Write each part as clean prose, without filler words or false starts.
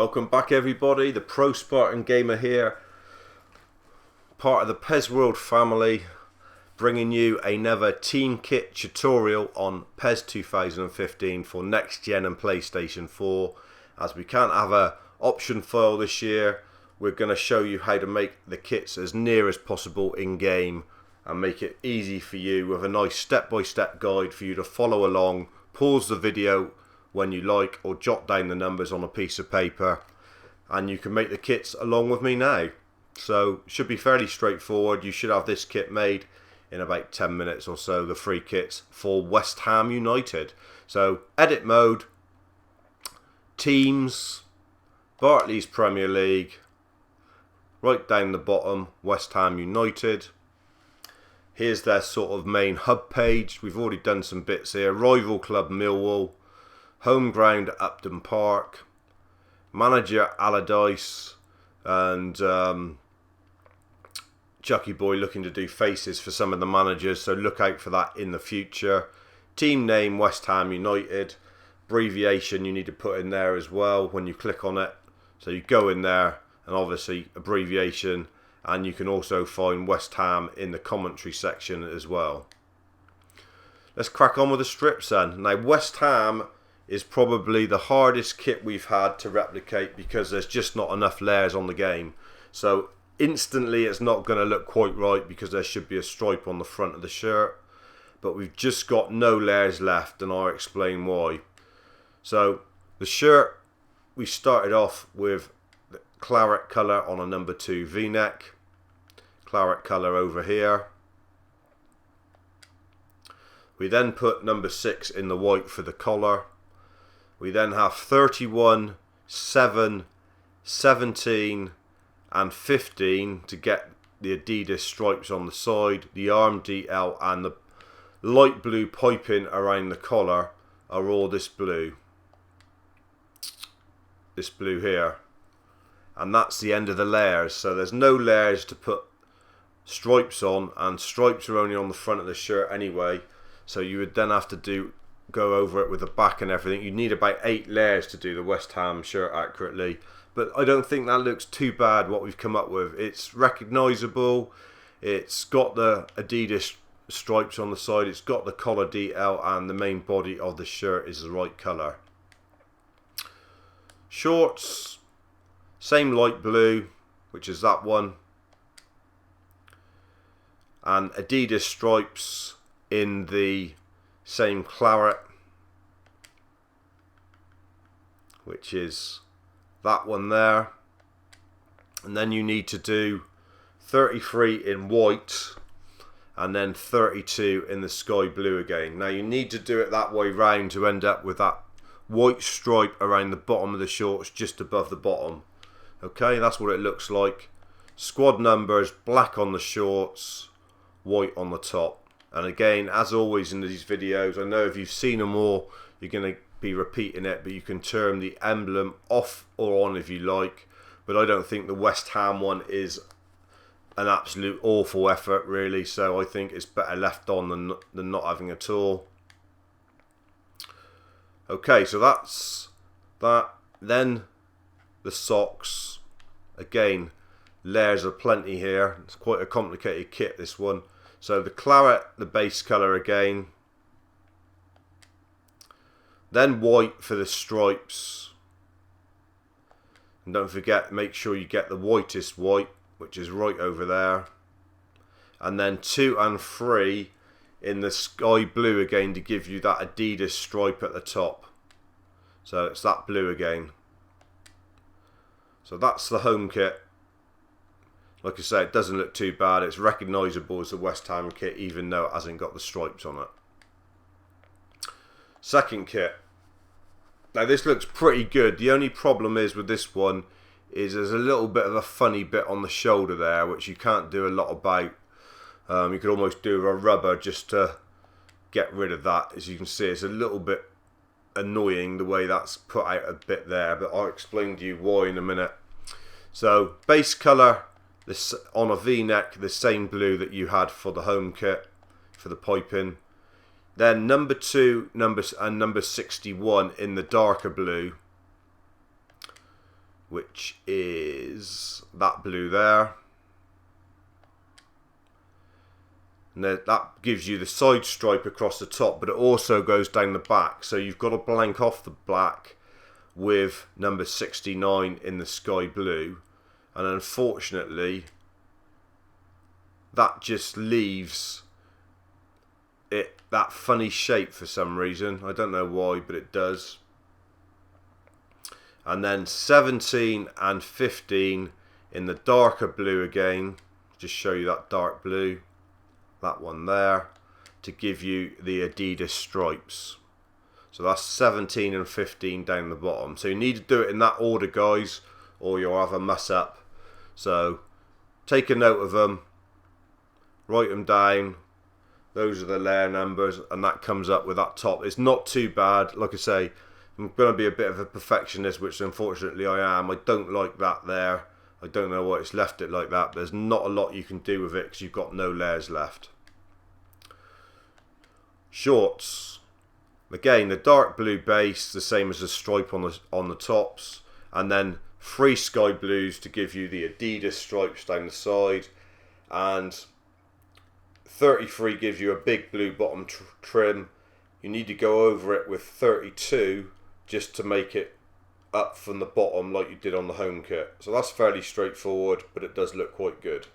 Welcome back everybody, the ProSpartanGamer here, part of the PES World family, bringing you another team kit tutorial on PES 2015 for next gen and PlayStation 4. As we can't have a option file this year, we're going to show you how to make the kits as near as possible in game and make it easy for you with a nice step-by-step guide for you to follow along, pause the video when you like, or jot down the numbers on a piece of paper, and you can make the kits along with me now. So should be fairly straightforward. You should have this kit made in about 10 minutes or so, the free kits for West Ham United. So edit mode, teams, Barclays Premier League, right down the bottom, West Ham United. Here's their sort of main hub page. We've already done some bits here. Rival club Millwall, home ground at Upton Park, manager Allardyce, and Chucky Boy looking to do faces for some of the managers, so look out for that in the future. Team name West Ham United, abbreviation you need to put in there as well when you click on it. So you go in there and obviously abbreviation, and you can also find West Ham in the commentary section as well. Let's crack on with the strips then. Now West Ham is probably the hardest kit we've had to replicate because there's just not enough layers on the game. So instantly it's not going to look quite right because there should be a stripe on the front of the shirt. But we've just got no layers left, and I'll explain why. So the shirt, we started off with the claret colour on a number 2 v-neck. Claret colour over here. We then put number 6 in the white for the collar. We then have 31, 7, 17 and 15 to get the Adidas stripes on the side. The arm DL and the light blue piping around the collar are all this blue. This blue here. And that's the end of the layers. So there's no layers to put stripes on, and stripes are only on the front of the shirt anyway. So you would then have to go over it with the back and everything. You need about 8 layers to do the West Ham shirt accurately, but I don't think that looks too bad what we've come up with. It's recognisable, it's got the Adidas stripes on the side, it's got the collar DL, and the main body of the shirt is the right colour. Shorts, same light blue, which is that one, and Adidas stripes in the same claret, which is that one there. And then you need to do 33 in white and then 32 in the sky blue again. Now you need to do it that way round to end up with that white stripe around the bottom of the shorts, just above the bottom. Okay, that's what it looks like. Squad numbers, black on the shorts, white on the top. And again, as always in these videos, I know if you've seen them all, you're going to be repeating it, but you can turn the emblem off or on if you like. But I don't think the West Ham one is an absolute awful effort, really. So I think it's better left on than not having at all. Okay, so that's that. Then the socks. Again, layers are plenty here. It's quite a complicated kit, this one. So the claret, the base colour again. Then white for the stripes. And don't forget, make sure you get the whitest white, which is right over there. And then 2 and 3 in the sky blue again to give you that Adidas stripe at the top. So it's that blue again. So that's the home kit. Like I say, it doesn't look too bad. It's recognisable as the West Ham kit, even though it hasn't got the stripes on it. Second kit. Now this looks pretty good. The only problem is with this one is there's a little bit of a funny bit on the shoulder there, which you can't do a lot about. You could almost do a rubber just to get rid of that. As you can see, it's a little bit annoying the way that's put out a bit there, but I'll explain to you why in a minute. So base colour, this on a V-neck, the same blue that you had for the home kit, for the piping. Then number 2 and number 61 in the darker blue. which is that blue there. And that gives you the side stripe across the top, but it also goes down the back. So you've got to blank off the black with number 69 in the sky blue. And unfortunately, that just leaves it that funny shape for some reason. I don't know why, but it does. And then 17 and 15 in the darker blue again. Just show you that dark blue. That one there. To give you the Adidas stripes. So that's 17 and 15 down the bottom. So you need to do it in that order, guys, or you'll have a mess up. So take a note of them. Write them down. Those are the layer numbers, and that comes up with that top. It's not too bad. Like I say, I'm going to be a bit of a perfectionist, which unfortunately I am. I don't like that there. I don't know why it's left it like that. There's not a lot you can do with it because you've got no layers left. Shorts. Again, the dark blue base, the same as the stripe on the tops. And then 3 sky blues to give you the Adidas stripes down the side. And 33 gives you a big blue bottom trim. You need to go over it with 32 just to make it up from the bottom like you did on the home kit. So that's fairly straightforward, but it does look quite good.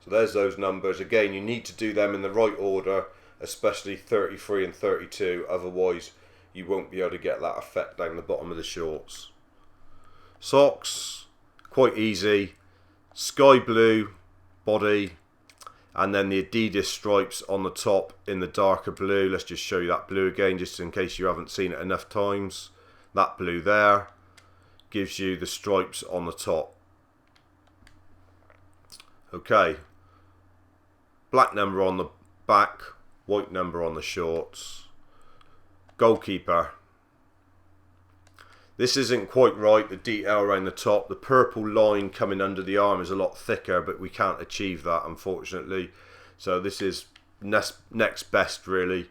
So there's those numbers. Again, you need to do them in the right order, especially 33 and 32, otherwise you won't be able to get that effect down the bottom of the shorts. Socks, quite easy. Sky blue body, and then the Adidas stripes on the top in the darker blue. Let's just show you that blue again, just in case you haven't seen it enough times. That blue there gives you the stripes on the top. Okay, black number on the back, white number on the shorts. Goalkeeper. This isn't quite right, the detail around the top. The purple line coming under the arm is a lot thicker, but we can't achieve that, unfortunately. So this is next best, really.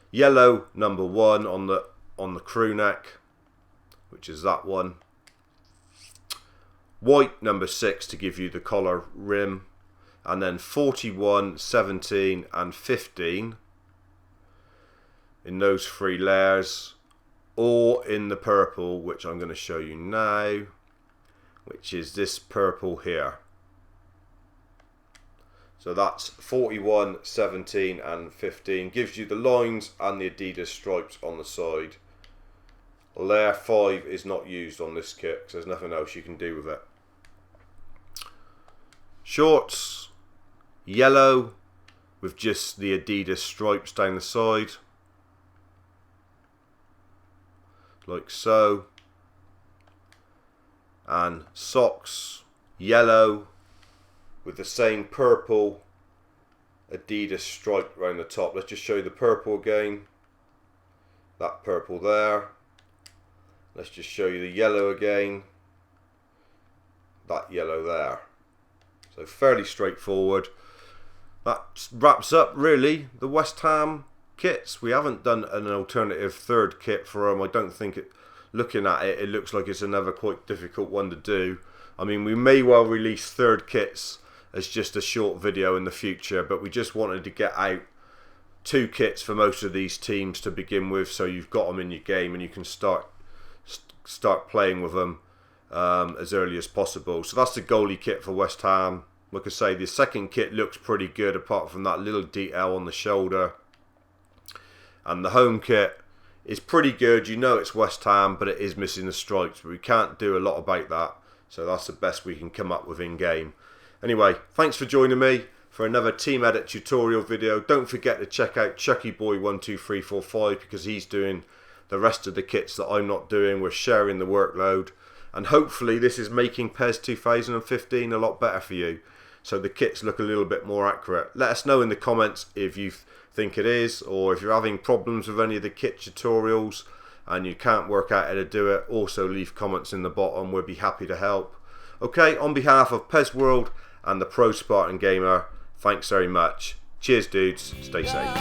Yellow number 1 on the crew neck, which is that one. White number 6 to give you the collar rim. And then 41, 17 and 15 in those 3 layers. Or in the purple, which I'm going to show you now, which is this purple here. So that's 41, 17 and 15. Gives you the lines and the Adidas stripes on the side. Layer 5 is not used on this kit because there's nothing else you can do with it. Shorts, yellow with just the Adidas stripes down the side. Like so. And socks, yellow with the same purple Adidas stripe around the top. Let's just show you the purple again. That purple there. Let's just show you the yellow again. That yellow there. So fairly straightforward. That wraps up really the West Ham kits. We haven't done an alternative third kit for them. I don't think it, looking at it, it looks like it's another quite difficult one to do. I mean, we may well release third kits as just a short video in the future, but we just wanted to get out 2 kits for most of these teams to begin with, so you've got them in your game and you can start playing with them as early as possible. So that's the goalie kit for West Ham. Like I say, the second kit looks pretty good apart from that little detail on the shoulder. And the home kit is pretty good. You know it's West Ham, but it is missing the stripes. But we can't do a lot about that. So that's the best we can come up with in game. Anyway, thanks for joining me for another Team Edit tutorial video. Don't forget to check out ChuckyBoy12345 because he's doing the rest of the kits that I'm not doing. We're sharing the workload. And hopefully this is making PES 2015 a lot better for you. So the kits look a little bit more accurate. Let us know in the comments if you think it is, or if you're having problems with any of the kit tutorials and you can't work out how to do it. Also leave comments in the bottom. We'll be happy to help. Okay, on behalf of PES World and the ProSpartanGamer, thanks very much. Cheers dudes, stay safe.